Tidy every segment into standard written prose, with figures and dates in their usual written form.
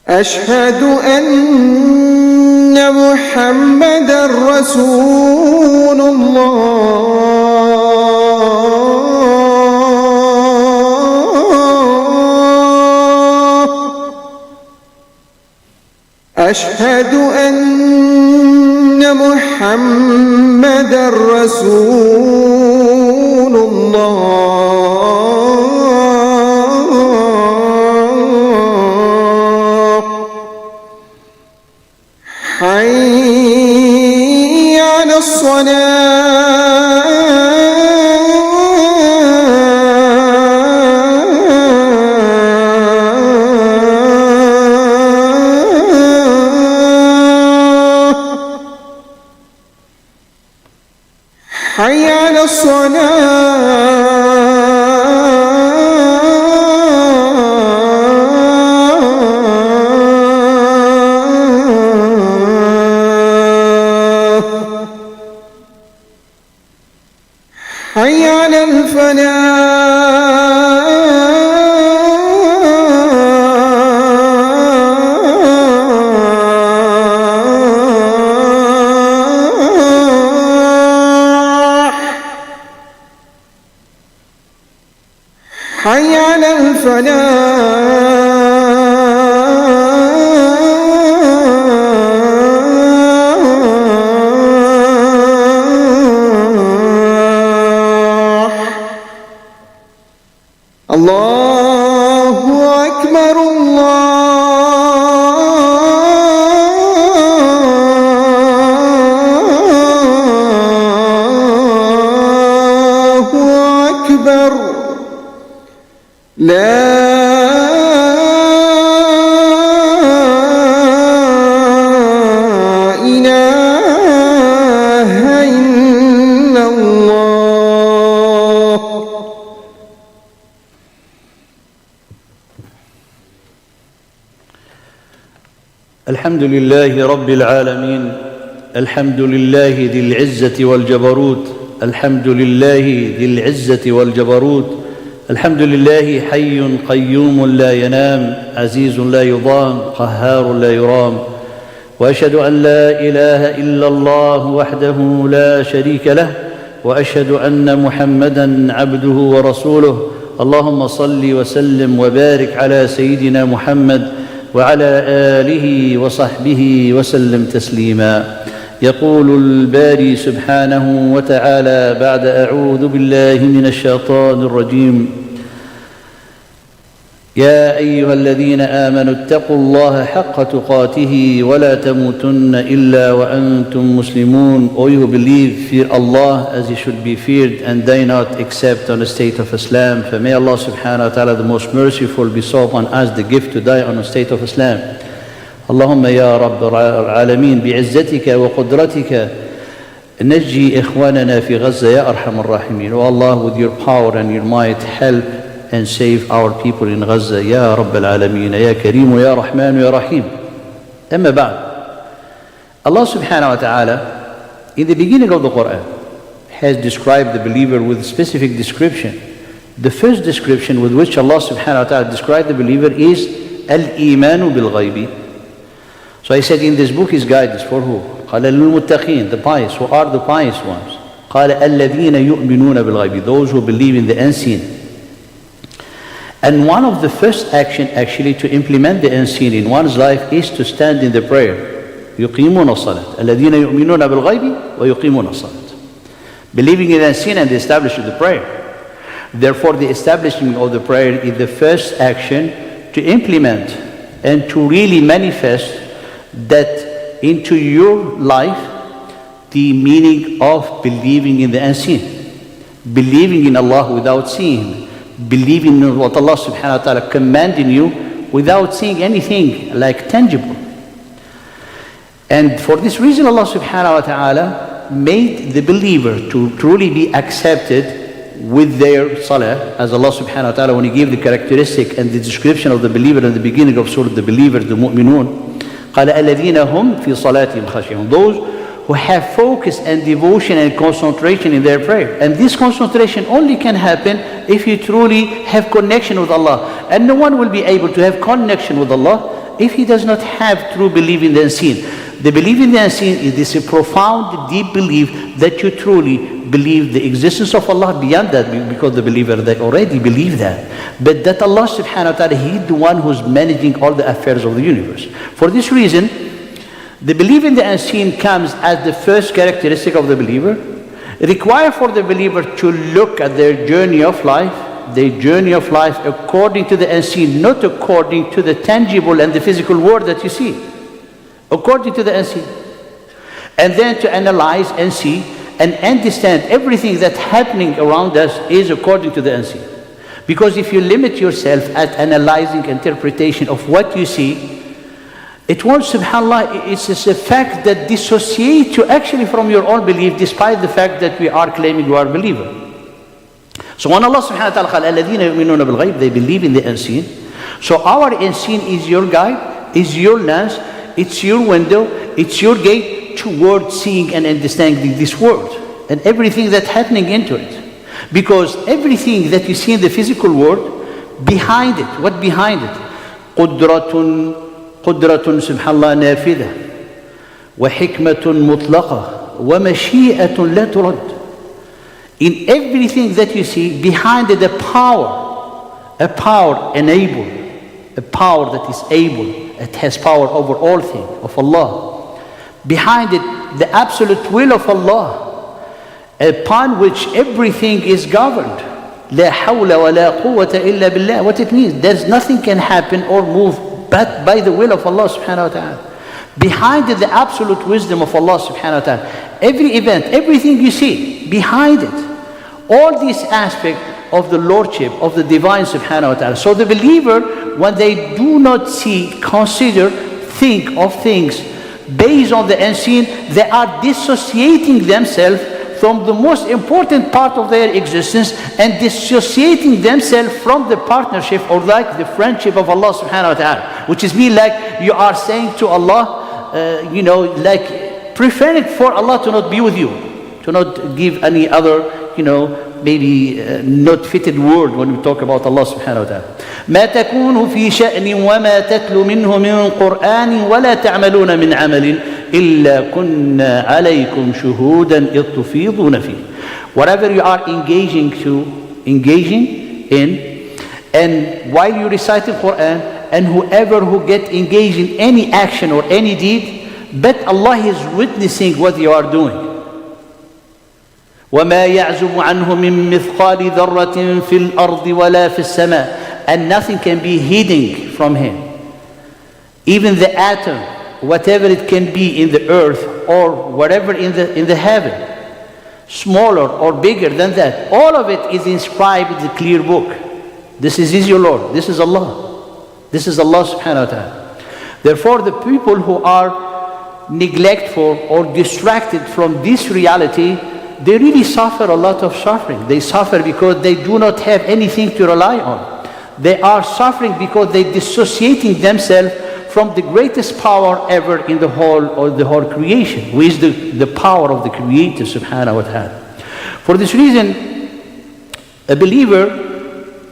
أشهد أن محمدًا رسول الله. أشهد أن محمدًا رسول الله. حي على الصلاة. حي على الصلاة. حي على الفلاح. حي على الفلاح. الله أكبر الله أكبر. لا إله إلا الله. الحمد لله رب العالمين. الحمد لله ذي العزة والجبروت. الحمد لله ذي العزة والجبروت. الحمد لله حي قيوم لا ينام، عزيز لا يضام، قهار لا يرام. وأشهد أن لا إله إلا الله وحده لا شريك له، وأشهد أن محمدًا عبده ورسوله. اللهم صل وسلم وبارك على سيدنا محمد وعلى آله وصحبه وسلم تسليما. يقول الباري سبحانه وتعالى بعد أعوذ بالله من الشيطان الرجيم: يا أيها الذين آمنوا اتقوا الله حق تقاته ولا تموتن إلا وأنتم مسلمون. O you who believe, fear Allah as He should be feared, and die not except on a state of Islam. For may Allah subhanahu wa ta'ala, the most merciful, bestow upon us the gift to die on a state of Islam. اللهم يا رب العالمين بعزتك وقدرتك نجي إخواننا في غزة يا أرحم الراحمين. O Allah, with your power and your might, help and save our people in Gaza يا رب العالمين يا كريم يا رحمن يا رحيم. أما بعد, Allah subhanahu wa ta'ala in the beginning of the Quran has described the believer with a specific description. The first description with which Allah subhanahu wa ta'ala described the believer is Al-Amaan bil-Ghaybi. So I said in this book is guidance for who? قال للمتقين, the pious. Who are the pious ones? قال الذين يؤمنون بالغيب, those who believe in the unseen. And one of the first action actually to implement the unseen in one's life is to stand in the prayer. يقيمون الصلاة الذين يؤمنون بالغيب ويقيمون الصلاة. Believing in the unseen and establishing the prayer. Therefore the establishment of the prayer is the first action to implement and to really manifest that into your life the meaning of believing in the unseen, believing in Allah without seeing, believing in what Allah subhanahu wa ta'ala commanding you without seeing anything like tangible. And for this reason Allah subhanahu wa ta'ala made the believer to truly be accepted with their salah, as Allah subhanahu wa ta'ala, when He gave the characteristic and the description of the believer in the beginning of Surah, the believer, the mu'minun, قال الذين هم في صلاتهم خاشعون, those who have focus and devotion and concentration in their prayer. And this concentration only can happen if you truly have connection with Allah. And no one will be able to have connection with Allah if he does not have true belief in the unseen. The belief in the unseen is this profound, deep belief that you truly believe the existence of Allah. Beyond that, because the believer, they already believe that. But that Allah subhanahu wa ta'ala, He is the one who's managing all the affairs of the universe. For this reason, the belief in the unseen comes as the first characteristic of the believer. Require for the believer to look at their journey of life according to the unseen, not according to the tangible and the physical world that you see. According to the unseen. And then to analyze and see and understand everything that's happening around us is according to the unseen. Because if you limit yourself at analyzing interpretation of what you see, it won't, subhanAllah, it's just a fact that dissociates you actually from your own belief, despite the fact that we are claiming we are believer. So when Allah subhanahu wa ta'ala قال الَّذِينَ يُؤْمِنُونَ بِالْغَيْبِ, they believe in the unseen. So our unseen is your guide, is your lens, it's your window, it's your gate towards seeing and understanding this world and everything that's happening into it. Because everything that you see in the physical world, behind it, what behind it? قدرة سبحان الله نافذة وحكمة مطلقة ومشيئة لا ترد. In everything that you see, behind it a power enabled, a power that is able, it has power over all things of Allah. Behind it, the absolute will of Allah, upon which everything is governed. لا حول ولا قوة إلا بالله. What it means? There's nothing can happen or move but by the will of Allah subhanahu wa ta'ala. Behind it, the absolute wisdom of Allah subhanahu wa ta'ala. Every event, everything you see, behind it, all these aspects of the Lordship of the Divine subhanahu wa ta'ala. So the believer, when they do not see, consider, think of things based on the unseen, they are dissociating themselves from the most important part of their existence and dissociating themselves from the partnership or like the friendship of Allah subhanahu wa ta'ala. Which is mean like you are saying to Allah, like preferring for Allah to not be with you, to not give any other, maybe not fitted word when we talk about Allah subhanahu wa ta'ala. ما تكون في شأن وما تتلو منه من قرآن ولا تعملون من عمل إلا كنا عليكم شهودا إذ تفيضون فيه. Whatever you are engaging in, and while you recite the Quran, and whoever who get engaged in any action or any deed, but Allah is witnessing what you are doing. وما يعزب عنه من مثقال ذرة في الأرض ولا في السماء. And nothing can be hidden from Him. Even the atom, whatever it can be in the earth or whatever in the heaven, smaller or bigger than that, all of it is inscribed in the clear book. This is your Lord. This is Allah. This is Allah subhanahu wa ta'ala. Therefore, the people who are neglectful or distracted from this reality, they really suffer a lot of suffering. They suffer because they do not have anything to rely on. They are suffering because they dissociating themselves from the greatest power ever in the whole creation, who is the power of the Creator subhanahu wa ta'ala. For this reason, a believer,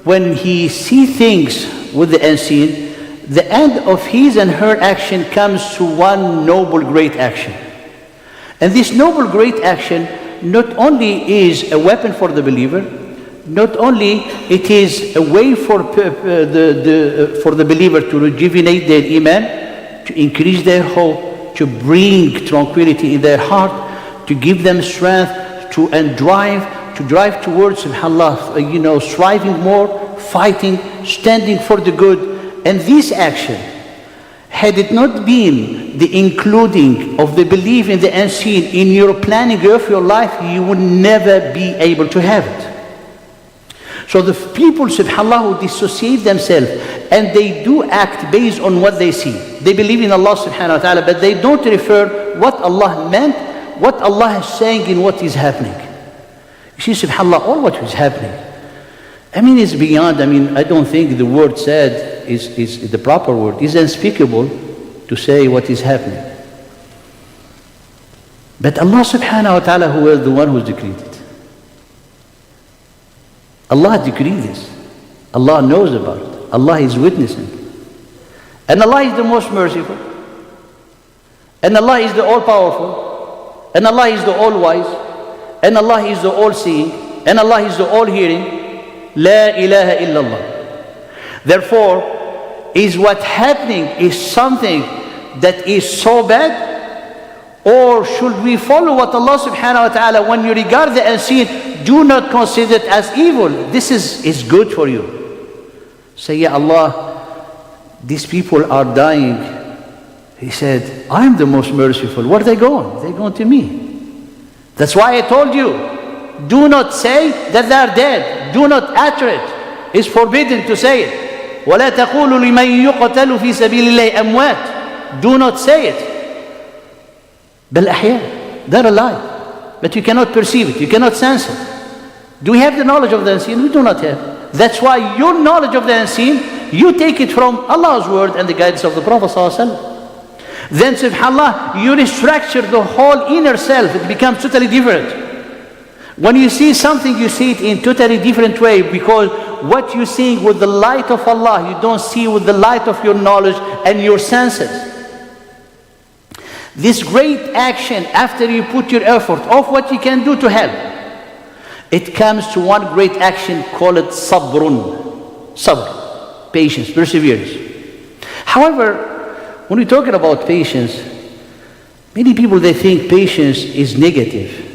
when he sees things with the unseen, the end of his and her action comes to one noble great action. And this noble great action not only is a weapon for the believer, not only it is a way for the believer to rejuvenate their iman, to increase their hope, to bring tranquility in their heart, to give them strength, to drive towards subhanAllah, striving more, fighting, standing for the good. And this action, had it not been the including of the belief in the unseen in your planning of your life, you would never be able to have it. So the people, subhanAllah, who dissociate themselves and they do act based on what they see. They believe in Allah subhanahu wa ta'ala, but they don't refer what Allah meant, what Allah is saying in what is happening. You see, subhanAllah, all what is happening, it's beyond, I don't think the word said is the proper word. It's unspeakable to say what is happening. But Allah subhanahu wa ta'ala, who is the one who decreed it. Allah decreed this. Allah knows about it. Allah is witnessing. And Allah is the most merciful. And Allah is the all-powerful. And Allah is the all-wise. And Allah is the all-seeing. And Allah is the all-hearing. La ilaha illallah. Therefore, is what happening is something that is so bad? Or should we follow what Allah subhanahu wa ta'ala, when you regard the unseen, do not consider it as evil. This is good for you. Say, Ya Allah, these people are dying. He said, I'm the most merciful. Where are they going? They're going to me. That's why I told you, do not say that they are dead. Do not utter it. It's forbidden to say it. وَلَا تَقُولُوا لِمَنْ يُقْتَلُ فِي سَبِيلِ اللَّهِ أَمْوَاتٍ. Do not say it. بل أحياء. They're alive. But you cannot perceive it. You cannot sense it. Do we have the knowledge of the unseen? We do not have. That's why your knowledge of the unseen, you take it from Allah's word and the guidance of the Prophet ﷺ. Then subhanAllah, you restructure the whole inner self. It becomes totally different. When you see something, you see it in totally different way, because what you see with the light of Allah, you don't see with the light of your knowledge and your senses. This great action, after you put your effort of what you can do to help, it comes to one great action called sabrun. Sabr, patience, perseverance. However, when we're talking about patience, many people, they think patience is negative.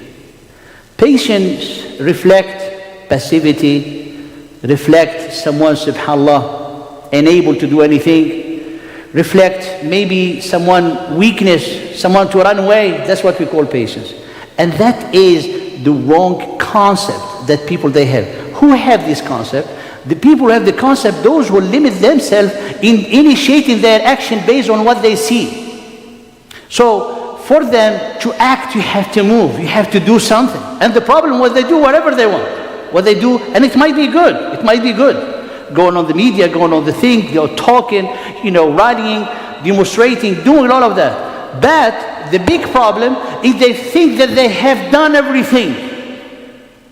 Patience reflects passivity, reflects someone, subhanAllah, unable to do anything, reflect maybe someone weakness, someone to run away. That's what we call patience. And that is the wrong concept that people they have. Who have this concept? The people who have the concept, those who limit themselves in initiating their action based on what they see. So for them to act, you have to move, you have to do something. And the problem was they do whatever they want. What they do, and it might be good, it might be good. Going on the media, going on the thing, talking, writing, demonstrating, doing all of that. But the big problem is they think that they have done everything.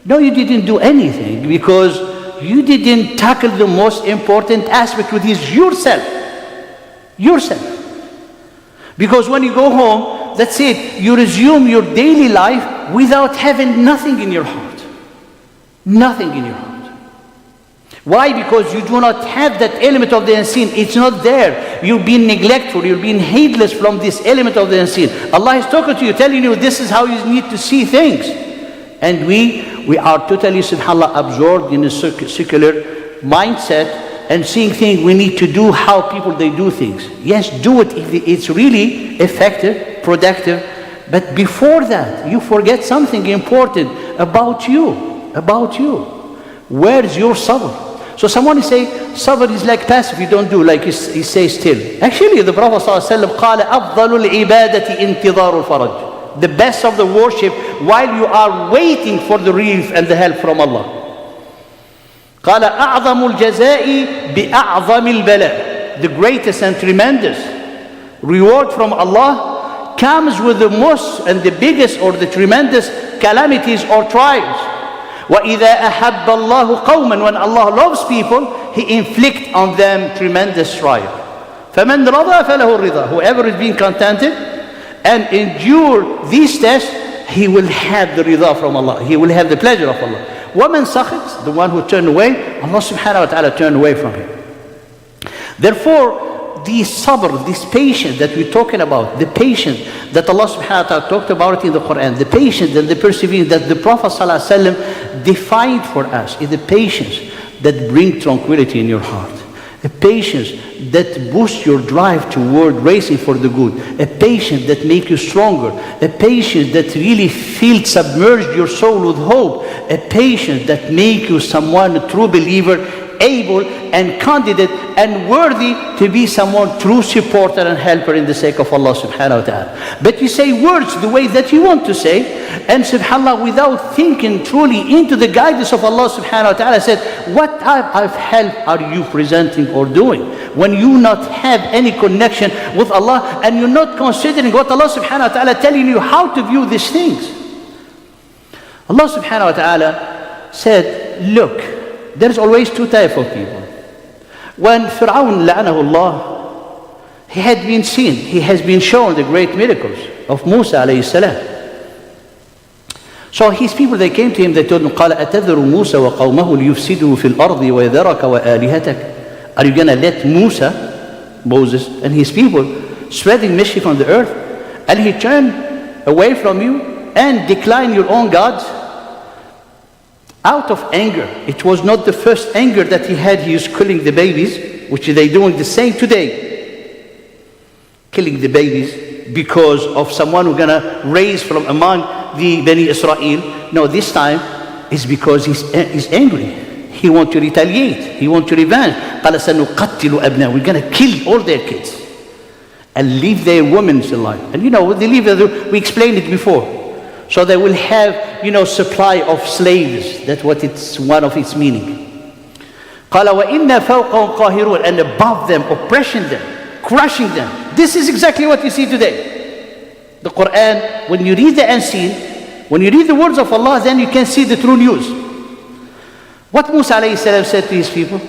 No, you didn't do anything, because you didn't tackle the most important aspect, which is yourself. Yourself. Because when you go home, that's it. You resume your daily life without having nothing in your heart. Nothing in your heart. Why? Because you do not have that element of the unseen. It's not there. You're being neglectful. You're being heedless from this element of the unseen. Allah is talking to you, telling you this is how you need to see things. And we are totally, subhanAllah, absorbed in a secular mindset and seeing things we need to do how people they do things. Yes, do it if it's really effective, productive. But before that, you forget something important about you. About you. Where's your sabr? So someone is saying, sabr is like passive, you don't do, like he says still. Actually, the Prophet ﷺ قال أفضل العبادة انتظار الفرج. The best of the worship while you are waiting for the relief and the help from Allah. قال أعظم الجزاء بأعظم البلاء. The greatest and tremendous reward from Allah comes with the most and the biggest or the tremendous calamities or trials. وَإِذَا أَحَبَّ اللَّهُ قَوْمًا. When Allah loves people, He inflicts on them tremendous trial. فَمَنْ رَضَى فَلَهُ الرِّضَى. Whoever is being contented and endure these tests, he will have the rida from Allah. He will have the pleasure of Allah. وَمَنْ سَخِطْ. The one who turned away, Allah subhanahu wa ta'ala turned away from him. Therefore, this sabr, this patience that we're talking about, the patience that Allah subhanahu wa ta'ala talked about in the Quran, the patience and the perseverance that the Prophet sallallahu alaihi wasallam defined for us, is the patience that brings tranquility in your heart. A patience that boosts your drive toward racing for the good. A patience that makes you stronger. A patience that really feels submerged your soul with hope. A patience that makes you someone, a true believer, able and candidate and worthy to be someone true supporter and helper in the sake of Allah subhanahu wa ta'ala. But you say words the way that you want to say, and subhanAllah, without thinking truly into the guidance of Allah subhanahu wa ta'ala, said, what type of help are you presenting or doing? When you not have any connection with Allah and you're not considering what Allah subhanahu wa ta'ala telling you how to view these things. Allah subhanahu wa ta'ala said, look, there's always two types of people. When Fir'aun, la'anahu Allah, He had been seen, he has been shown the great miracles of Musa alayhi salam. So his people, they came to him, they told him, قَالَ أَتَذَرُ مُوسَى وَقَوْمَهُ لِيُفْسِدُوا فِي الْأَرْضِ وَيَذَرَكَ وَآلِهَتَكَ. Are you going to let Musa, Moses, and his people spreading mischief on the earth, and he turn away from you and decline your own gods? Out of anger. It was not the first anger that he had. He was killing the babies, which they doing the same today. Killing the babies because of someone who's going to raise from among the Bani Israel. No, this time is because he's angry. He wants to retaliate. He wants to revenge. قَالَ سَنُقَتِّلُ أَبْنَاءَهُمْ. We're going to kill all their kids and leave their women alive. And they leave, we explained it before. So they will have, supply of slaves. That's what it's one of its meaning. قَالَ وَإِنَّا فَوْقَهُمْ قَاهِرُونَ. And above them, oppressing them, crushing them. This is exactly what you see today. The Quran, when you read the unseen, when you read the words of Allah, then you can see the true news. What Musa alayhi salam said to his people?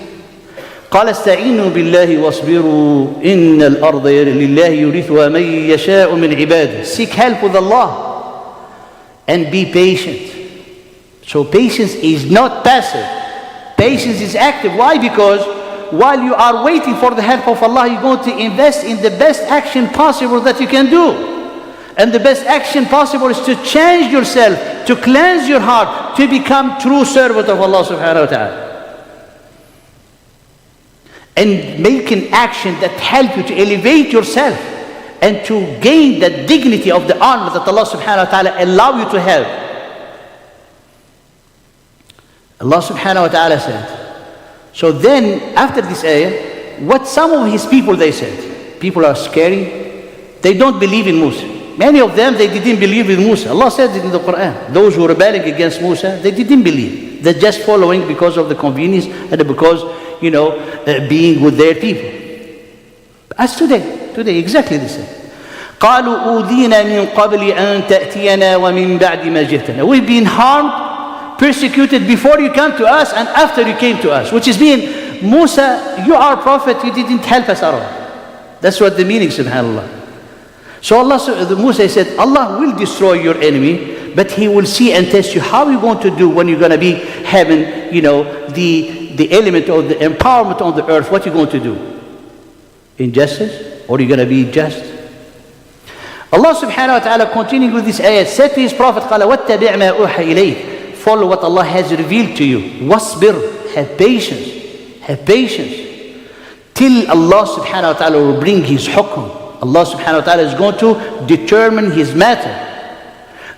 قال استعينوا بالله واصبروا إن الأرض لله يورثها من يشاء من عباده. Seek help with Allah and be patient. So patience is not passive. Patience is active. Why? Because while you are waiting for the help of Allah, you're going to invest in the best action possible that you can do. And the best action possible is to change yourself, to cleanse your heart, to become true servant of Allah subhanahu wa ta'ala. And make an action that help you to elevate yourself and to gain the dignity of the honor that Allah subhanahu wa ta'ala allow you to have. Allah subhanahu wa ta'ala said. So then after this ayah, what some of his people they said, people are scary, they don't believe in Musa. Many of them, they didn't believe in Musa. Allah said it in the Quran. Those who were rebelling against Musa, they didn't believe. They're just following because of the convenience and because, being with their people. As today, exactly the same. قالوا أوذينا من قبل أن تأتينا ومن بعد ما جئتنا. We've been harmed, persecuted before you came to us and after you came to us. Which is mean, Musa, you are a prophet, you didn't help us at all. That's what the meaning, subhanAllah. So Musa said, Allah will destroy your enemy, but He will see and test you. How are you going to do when you're going to be having, the element of the empowerment on the earth? What are you going to do? Injustice? Or are you going to be just? Allah subhanahu wa ta'ala continuing with this ayah, said to His Prophet, قَالَ وَاتَّبِعْ مَا أُوحَى إِلَيْكَ. Follow what Allah has revealed to you. وَاصْبِرْ. Have patience. Have patience. Till Allah subhanahu wa ta'ala will bring His hukm. Allah subhanahu wa ta'ala is going to determine His matter.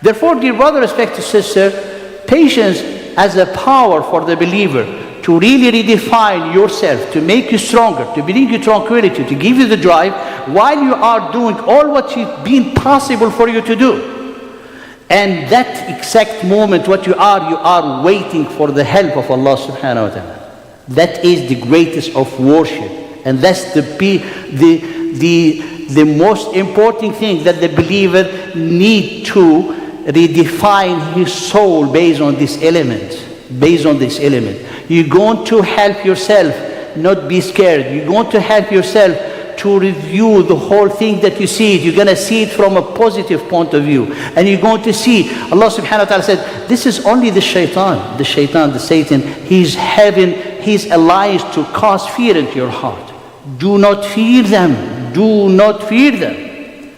Therefore, dear brother, respected sister, patience as a power for the believer to really redefine yourself, to make you stronger, to bring you tranquility, to give you the drive, while you are doing all what is being possible for you to do. And that exact moment, what you are waiting for the help of Allah subhanahu wa ta'ala. That is the greatest of worship. And that's the most important thing that the believer need to redefine his soul based on this element. Based on this element. You're going to help yourself not be scared. You're going to help yourself to review the whole thing that you see. You're going to see it from a positive point of view. And you're going to see, Allah subhanahu wa ta'ala said, this is only the shaitan, the Satan. He's allies to cause fear into your heart. Do not fear them. Do not fear them.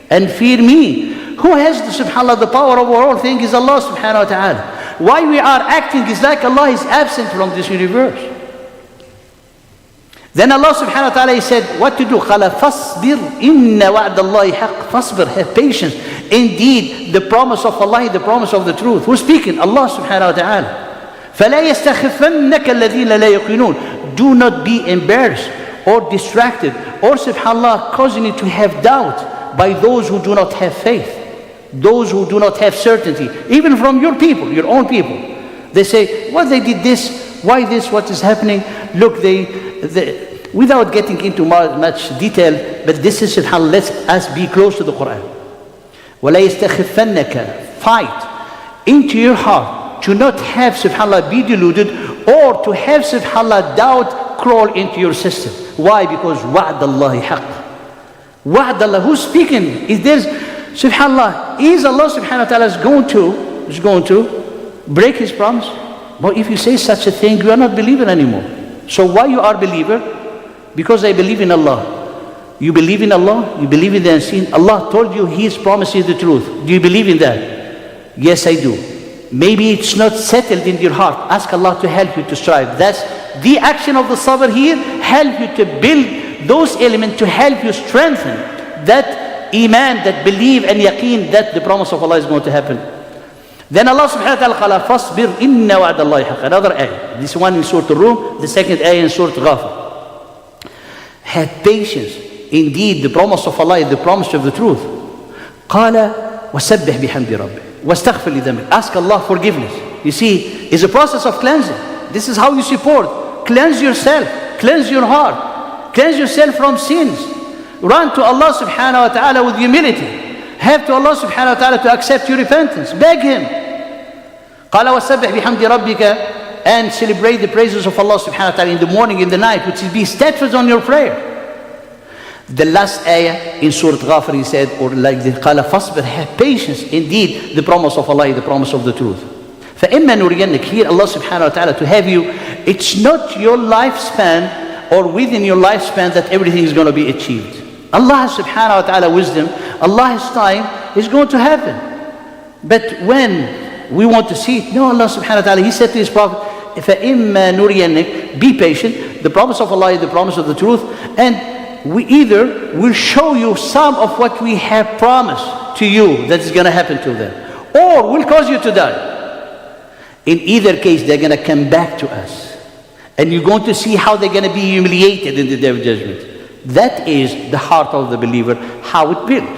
And fear me. Who has subhanAllah the power over all things is Allah subhanahu wa ta'ala. Why we are acting is like Allah is absent from this universe. Then Allah subhanahu wa ta'ala said what to do. قَالَ فَاصْبِرْ إِنَّ وَعْدَ اللَّهِ حَقٌّ. فَاصْبِرْ. Have patience. Indeed, the promise of Allah is the promise of the truth. Who's speaking? Allah subhanahu wa ta'ala. فَلَا يَسْتَخِفَنَّكَ الَّذِينَ لَا يُقِنُونَ. Do not be embarrassed or distracted or subhanAllah causing you to have doubt by those who do not have faith. Those who do not have certainty, even from your people, your own people. They say, well, they did this, why this, what is happening? Look, they without getting into much detail, but this is subhanAllah, let us be close to the Quran. وَلَا يَسْتَخِفَنَّكَ. Fight into your heart to not have subhanAllah be deluded or to have subhanAllah doubt crawl into your system. Why? Because وَعْدَ اللَّهِ حَقٌّ. Wa'd Allah, who's speaking? Is there, subhanAllah, is Allah subhanahu wa ta'ala is going to break his promise? Well, if you say such a thing, you are not believing anymore. So why you are believer? Because I believe in Allah. You believe in Allah, you believe in the unseen. Allah told you His promise is the truth. Do you believe in that? Yes, I do. Maybe it's not settled in your heart. Ask Allah to help you to strive. That's the action of the sabr here, help you to build those elements to help you strengthen that iman, that belief and yaqeen that the promise of Allah is going to happen. Then Allah subhanahu wa ta'ala qala fasbir inna wa'dallahi haqq. Another ayah. This one in Surah Al-Rum, the second ayah in Surah Ghafir. Have patience. Indeed, the promise of Allah is the promise of the truth. قال وسبح بحمد ربك واستغفر لذنبك. Ask Allah forgiveness. You see, it's a process of cleansing. This is how you support. Cleanse yourself. Cleanse your heart. Cleanse yourself from sins. Run to Allah subhanahu wa ta'ala with humility. Have to Allah subhanahu wa ta'ala to accept your repentance. Beg Him. قال وسبح بحمد ربك, and celebrate the praises of Allah subhanahu wa ta'ala in the morning, in the night, which is be steadfast on your prayer. The last ayah in Surah Ghafir, he said, or like the qala fasbir, have patience. Indeed, the promise of Allah is the promise of the truth. فَإِمَّا نُرِيَنَّكَ, here Allah subhanahu wa ta'ala to have you, it's not your lifespan or within your lifespan that everything is going to be achieved. Allah subhanahu wa ta'ala wisdom, Allah's time is going to happen. But when we want to see it, no, Allah subhanahu wa ta'ala, He said to His Prophet, فَإِمَّا نُرِيَنَّكَ, be patient. The promise of Allah is the promise of the truth, and we either will show you some of what we have promised to you that is going to happen to them, or will cause you to die. In either case, they're going to come back to us, and you're going to see how they're going to be humiliated in the day of judgment. That is the heart of the believer, how it built.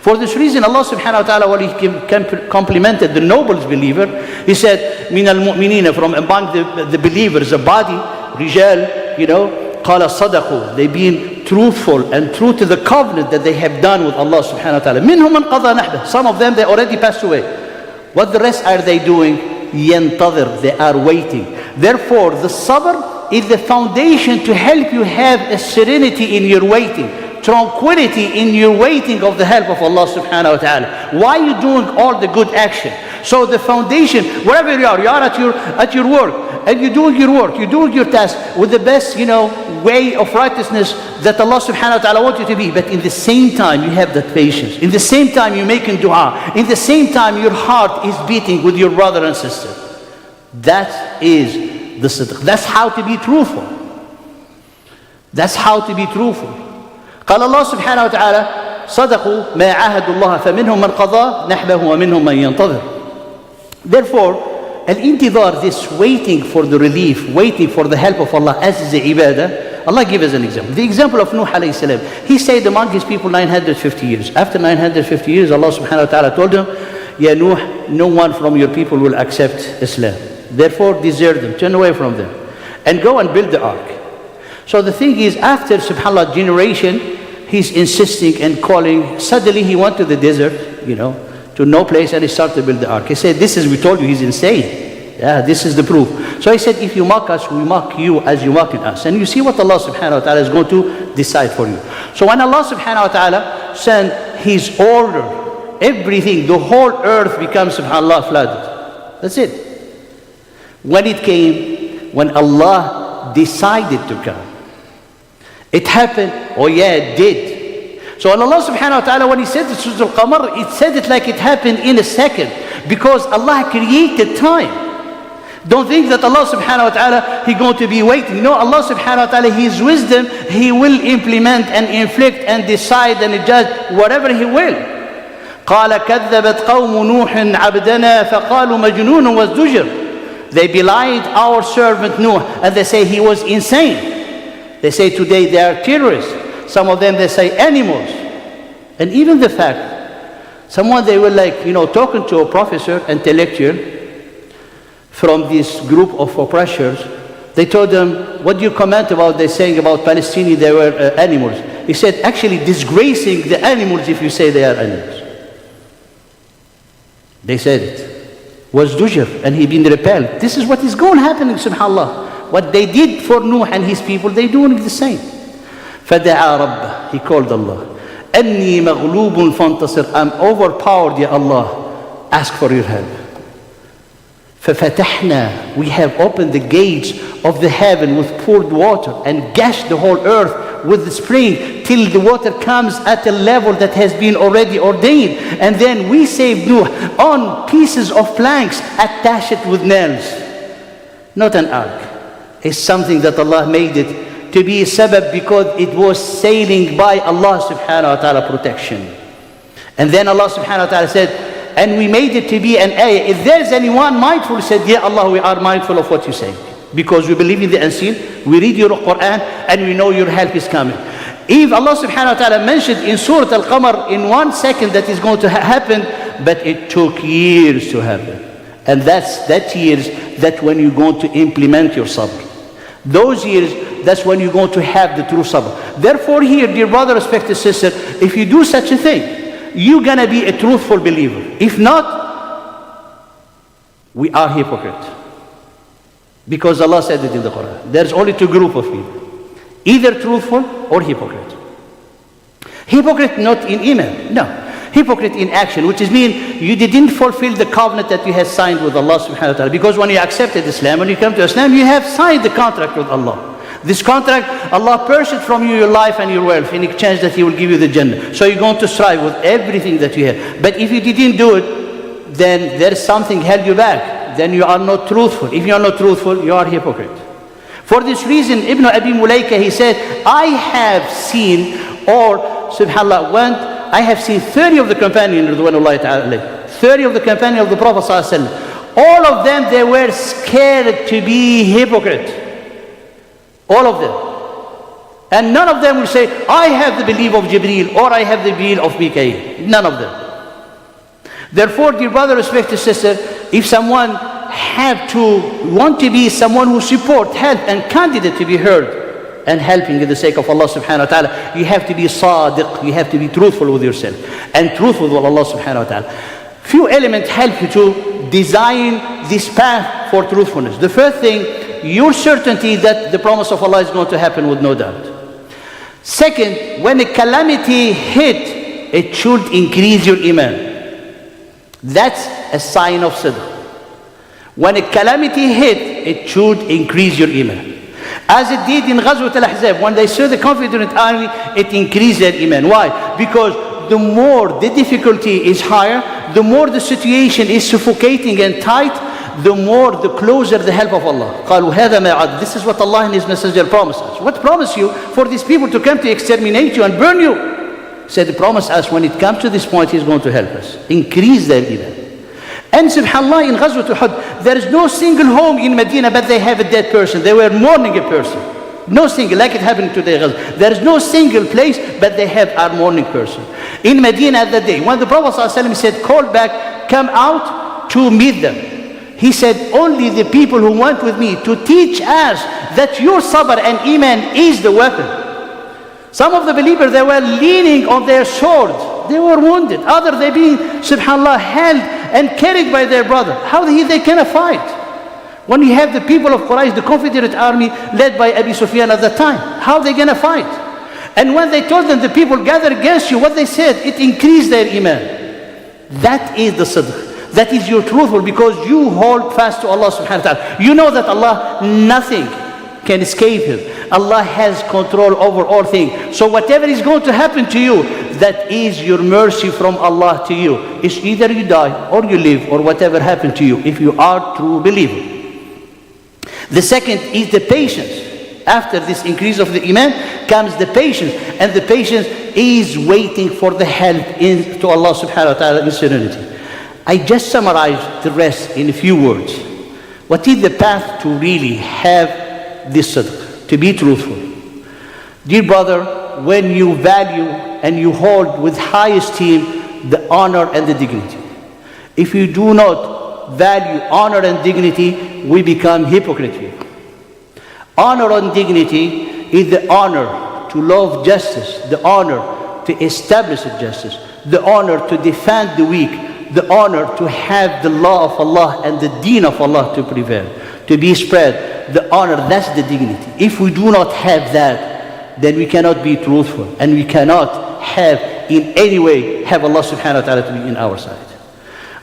For this reason, Allah subhanahu wa ta'ala, when He complimented the noble believer, He said, مِنَ الْمُؤْمِنِينَ, from among the believers, a body, rijal, قَالَ صَدَقُوا, they being truthful and true to the covenant that they have done with Allah subhanahu wa ta'ala. مِنْهُمْ مَنْ قَضَى نَحْبَهُ, some of them, they already passed away. What the rest are they doing? يَنْتَظِرُ, they are waiting. Therefore, the sabr is the foundation to help you have a serenity in your waiting, tranquility in your waiting of the help of Allah subhanahu wa ta'ala. Why are you doing all the good action? So the foundation, wherever you are at your work, and you're doing your work, you're doing your task with the best, way of righteousness that Allah subhanahu wa ta'ala wants you to be. But in the same time, you have that patience. In the same time, you're making dua. In the same time, your heart is beating with your brother and sister. That is the sidq. That's how to be truthful. That's how to be truthful. قال الله سبحانه وتعالى صدقوا ما عاهدوا الله فمنهم من قضى نحبه ومنهم من ينتظر. Therefore, al-intidhar, this waiting for the relief, waiting for the help of Allah as is the ibadah. Allah gives us an example. The example of Nuh alayhi salam. He stayed among his people 950 years. After 950 years, Allah subhanahu wa ta'ala told him, Ya Nuh, no one from your people will accept Islam. Therefore, desert them, turn away from them, and go and build the ark. So the thing is, after subhanAllah generation, he's insisting and calling. Suddenly he went to the desert, to no place, and he started to build the ark. He said, we told you he's insane. Yeah, this is the proof. So he said, if you mock us, we mock you as you mock us. And you see what Allah subhanahu wa ta'ala is going to decide for you. So when Allah subhanahu wa ta'ala sent His order, everything, the whole earth becomes subhanAllah flooded. That's it. When it came, when Allah decided to come, it happened. Oh yeah, it did. So Allah subhanahu wa ta'ala, when He said it, Surah Al-Qamar, it said it like it happened in a second, because Allah created time. Don't think that Allah subhanahu wa ta'ala, He's going to be waiting. No, Allah subhanahu wa ta'ala, His wisdom, He will implement and inflict and decide and judge whatever He will. قال كذبت قوم نوح عبدنا فقالوا مجنون وازدجر. They belied our servant Noah, and they say he was insane. They say today they are terrorists. Some of them, they say animals. And even the fact, someone they were talking to a professor, intellectual, from this group of oppressors. They told them, what do you comment about, they're saying about Palestinians, they were animals. He said, actually disgracing the animals if you say they are animals. They said it. Was Dujr, and he been repelled. This is what is going happening, subhanAllah. What they did for Nuh and his people, they doing the same. فَدَعَى رَبَّهُ, he called Allah. أني مغلوب فانتصر. I'm overpowered, Ya Allah. Ask for your help. ففتحنا, we have opened the gates of the heaven with poured water and gashed the whole earth with the spring till the water comes at a level that has been already ordained. And then we saved Noah on pieces of planks, attach it with nails. Not an ark. It's something that Allah made it to be a sabab because it was sailing by Allah subhanahu wa ta'ala protection. And then Allah subhanahu wa ta'ala said, and we made it to be an ayah. If there's anyone mindful, he said, yeah, Allah, we are mindful of what you say. Because we believe in the unseen, we read your Quran, and we know your help is coming. If Allah subhanahu wa ta'ala mentioned in Surah Al-Qamar in 1 second that is going to happen, but it took years to happen. And that years, that when you're going to implement your sabr. Those years, that's when you're going to have the true sabr. Therefore here, dear brother, respected sister, if you do such a thing, you're going to be a truthful believer. If not, we are hypocrite. Because Allah said it in the Quran. There's only two groups of people. Either truthful or hypocrite. Hypocrite not in iman, no. Hypocrite in action, which is mean you didn't fulfill the covenant that you had signed with Allah subhanahu wa ta'ala. Because when you accepted Islam, when you come to Islam, you have signed the contract with Allah. This contract, Allah purchased from you your life and your wealth in exchange that He will give you the Jannah. So you're going to strive with everything that you have. But if you didn't do it, then there's something held you back. Then you are not truthful. If you are not truthful, you are hypocrite. For this reason, Ibn Abi Mulaika, he said, I have seen, or subhanAllah, I have seen 30 of the companions, 30 of the companions of the Prophet ﷺ. All of them, they were scared to be hypocrite. All of them. And none of them will say, I have the belief of Jibreel, or I have the belief of Mikael. None of them. Therefore, dear brother, respected sister, if someone want to be someone who support, help, and candidate to be heard, and helping in the sake of Allah subhanahu wa ta'ala, you have to be sadiq, you have to be truthful with yourself, and truthful with Allah subhanahu wa ta'ala. Few elements help you to design this path for truthfulness. The first thing, your certainty that the promise of Allah is going to happen with no doubt. Second, when a calamity hit, it should increase your iman. That's a sign of sidq. When a calamity hit, it should increase your iman. As it did in Ghazwat al-Ahzab, when they saw the confident army, it increased their iman. Why? Because the more the difficulty is higher, the more the situation is suffocating and tight, the more, the closer the help of Allah. This is what Allah and His Messenger promised us. What promised you? For these people to come to exterminate you and burn you. Said, promise us when it comes to this point, He's going to help us. Increase their iman. And subhanAllah, in Ghazwat Uhud, there is no single home in Medina but they have a dead person. They were mourning a person. No single, like it happened today. There is no single place but they have a mourning person. In Medina at that day, when the Prophet ﷺ said, call back, come out to meet them. He said, only the people who went with me to teach us that your sabr and iman is the weapon. Some of the believers, they were leaning on their swords. They were wounded. Others, they being, subhanAllah, held and carried by their brother. How they can fight? When you have the people of Quraysh, the Confederate army led by Abi Sufyan at that time, how are they going to fight? And when they told them the people gather against you, what they said, it increased their iman. That is the sidq. That is your truthful, because you hold fast to Allah subhanahu wa ta'ala. You know that Allah, nothing can escape Him. Allah has control over all things. So whatever is going to happen to you, that is your mercy from Allah to you. It's either you die or you live, or whatever happened to you, if you are true believer. The second is the patience. After this increase of the iman comes the patience, and the patience is waiting for the help to Allah subhanahu wa ta'ala in serenity. I just summarized the rest in a few words. What is the path to really have this sidq, to be truthful? Dear brother, when you value and you hold with high esteem the honor and the dignity. If you do not value honor and dignity, we become hypocrite. Honor and dignity is the honor to love justice, the honor to establish justice, the honor to defend the weak, the honor to have the law of Allah and the deen of Allah to prevail, to be spread. The honor, that's the dignity. If we do not have that, then we cannot be truthful, and we cannot have in any way have Allah subhanahu wa ta'ala to be in our side.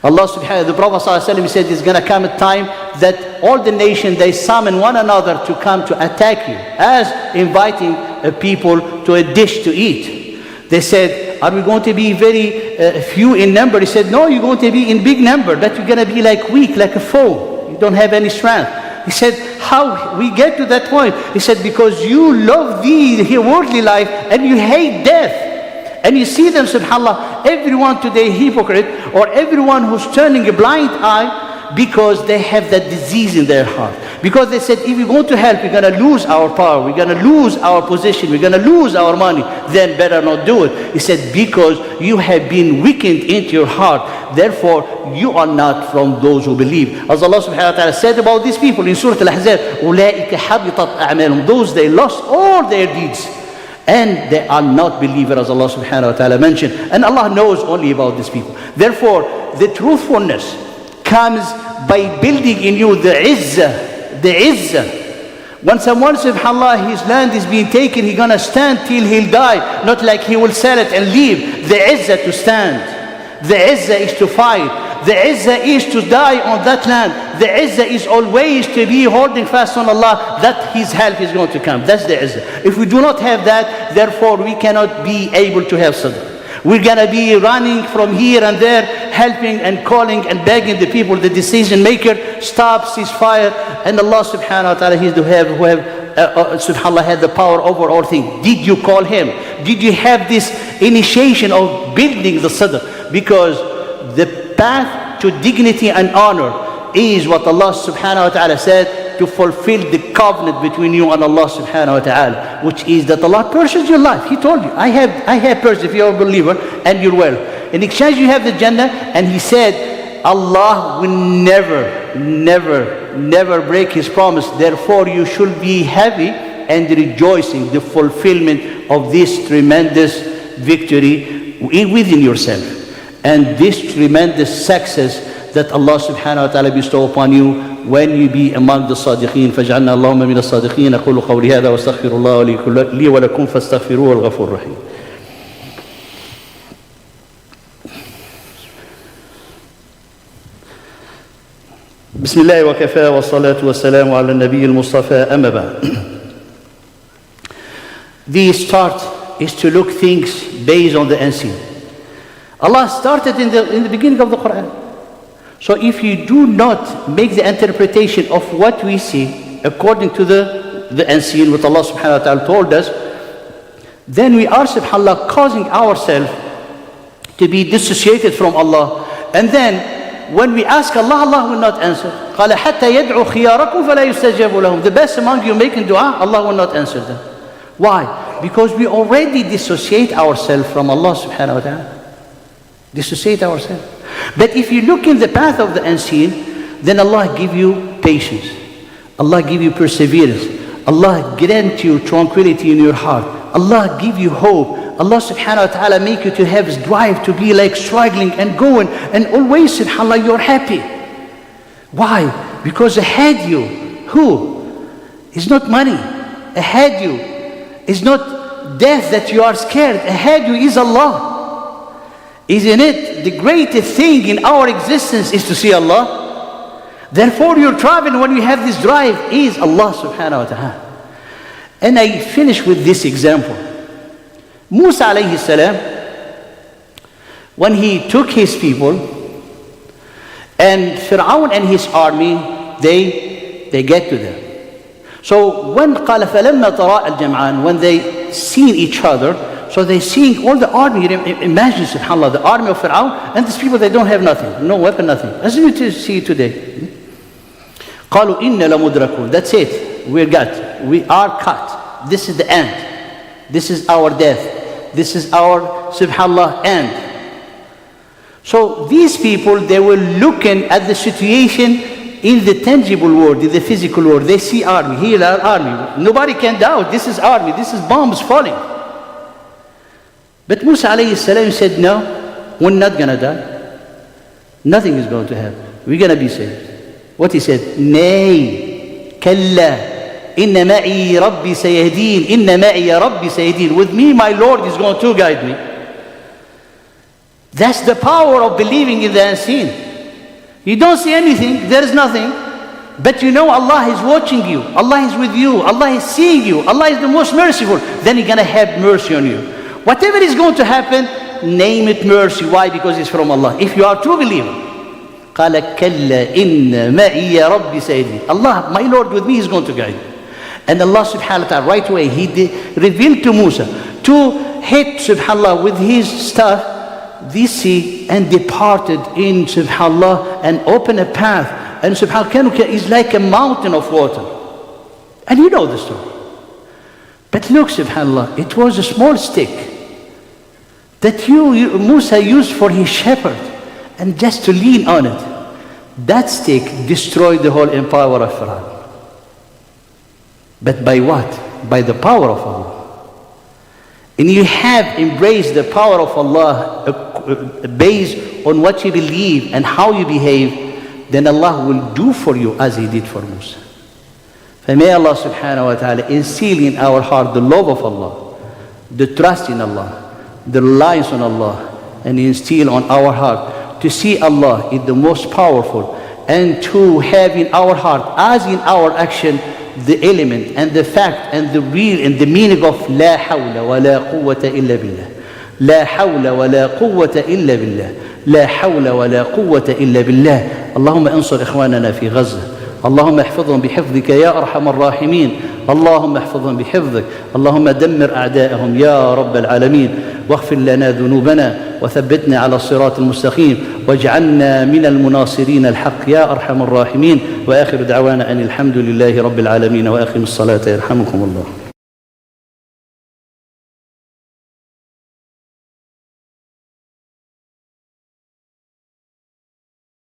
Allah subhanahu, the Prophet ﷺ said, there's going to come a time that all the nations, they summon one another to come to attack you, as inviting people to a dish to eat. They said, are we going to be very few in number? He said, no, you're going to be in big number, but you're going to be like weak, like a foe. You don't have any strength. He said, how we get to that point? He said, because you love the worldly life and you hate death. And you see them, subhanAllah, everyone today hypocrite, or everyone who's turning a blind eye because they have that disease in their heart. Because they said, if we go to help, we're going to lose our power, we're going to lose our position, we're going to lose our money, then better not do it. He said, because you have been weakened into your heart, therefore you are not from those who believe. As Allah subhanahu wa ta'ala said about these people in Surah Al-Ahzab, أُولَٰئِكَ حَبِطَتْ أَعْمَالُهُم, those they lost all their deeds. And they are not believers, as Allah subhanahu wa ta'ala mentioned. And Allah knows only about these people. Therefore, the truthfulness comes by building in you the izzah. The izzah. When someone, subhanAllah, his land is being taken, he's going to stand till he'll die. Not like he will sell it and leave. The izzah to stand. The izzah is to fight. The izzah is to die on that land. The izzah is always to be holding fast on Allah, that His help is going to come. That's the izzah. If we do not have that, therefore we cannot be able to have sadr. We're going to be running from here and there, helping and calling and begging the people, the decision maker, stop, ceasefire. And Allah subhanahu wa ta'ala, He is to have, who have subhanAllah, had the power over all things. Did you call Him? Did you have this initiation of building the sadr? Because the path to dignity and honor is what Allah subhanahu wa ta'ala said, to fulfill the covenant between you and Allah subhanahu wa ta'ala, which is that Allah purchased your life. He told you, I have purchased, if you're a believer and you're well. In exchange you have the Jannah, and He said, Allah will never break His promise. Therefore you should be happy and rejoicing the fulfillment of this tremendous victory within yourself. And this tremendous success that Allah subhanahu wa ta'ala bestow upon you when you be among the صادقين. فاجعلنا اللهم من الصادقين. أقول قولي هذا واستغفر الله لي ولكم فاستغفروه الغفور الرحيم. بسم الله وكفى والصلاة والسلام على النبي المصطفى أما بعد. The start is to look things based on the unseen. Allah started in the beginning of the Quran. So if you do not make the interpretation of what we see according to the unseen, what Allah subhanahu wa ta'ala told us, then we are subhanAllah causing ourselves to be dissociated from Allah. And then when we ask Allah, Allah will not answer. قَالَ حَتَّى يَدْعُوا خِيَارَكُمْ فَلَا يُسْتَجَابُ لَهُمْ. The best among you making dua, Allah will not answer them. Why? Because we already dissociate ourselves from Allah subhanahu wa ta'ala. Dissociate ourselves. But if you look in the path of the unseen, then Allah give you patience. Allah give you perseverance. Allah grant you tranquility in your heart. Allah give you hope. Allah subhanahu wa ta'ala make you to have this drive to be like struggling and going, and always subhanAllah you're happy. Why? Because ahead you, who? Is not money. Ahead you is not death that you are scared. Ahead you is Allah. Isn't it the greatest thing in our existence is to see Allah? Therefore your travel when you have this drive is Allah subhanahu wa ta'ala. And I finish with this example. Musa alayhi salam, when he took his people, and Fir'aun and his army, they get to them. So when قال فلما تراءى الجمعان, when they seen each other, so they seeing all the army. Imagine subhanAllah, the army of Fir'aun, and these people, they don't have nothing, no weapon, nothing. As you see today. قالوا إِنَّ لَمُدْرَكُونَ. That's it. We are cut. This is the end. This is our death. This is our subhanAllah end. So these people, they were looking at the situation in the tangible world, in the physical world. They see army, here are army. Nobody can doubt, this is army, this is bombs falling. But Musa alayhi salam said, no, we're not going to die. Nothing is going to happen. We're going to be saved. What he said? Nay, kalla, inna ma'i rabbi sayahdeen, inna ma'i rabbi sayahdeen. With me, my Lord is going to guide me. That's the power of believing in the unseen. You don't see anything, there is nothing, but you know Allah is watching you, Allah is with you, Allah is seeing you, Allah is the most merciful. Then He's going to have mercy on you. Whatever is going to happen, name it mercy. Why? Because it's from Allah. If you are a true believer. قال كلا إن معي ربي سيدي. Allah, my Lord with me is going to guide you. And Allah subhanahu wa ta'ala right away, He revealed to Musa to hit subhanallah with his staff the sea and departed in subhanallah and opened a path. And subhanallah is like a mountain of water. And you know the story. But look subhanallah, it was a small stick that Musa used for his shepherd and just to lean on it. That stick destroyed the whole empire of Pharaoh. But by what? By the power of Allah. And you have embraced the power of Allah based on what you believe and how you behave, then Allah will do for you as He did for Musa. May Allah subhanahu wa ta'ala instill in our heart the love of Allah, the trust in Allah, the reliance on Allah, and instill on our heart to see Allah is the most powerful, and to have in our heart as in our action the element and the fact and the real and the meaning of لا حول ولا قوة إلا بالله. لا حول ولا قوة إلا بالله. لا حول ولا قوة إلا بالله. اللهم انصر إخواننا في غزة. اللهم احفظهم بحفظك يا أرحم الراحمين. اللهم احفظهم بحفظك. اللهم دمر أعداءهم يا رب العالمين. واغفر لنا ذنوبنا وثبتنا على الصراط المستقيم واجعلنا من المناصرين الحق يا أرحم الراحمين. وآخر دعوانا أن الحمد لله رب العالمين وأقم الصلاة يرحمكم الله.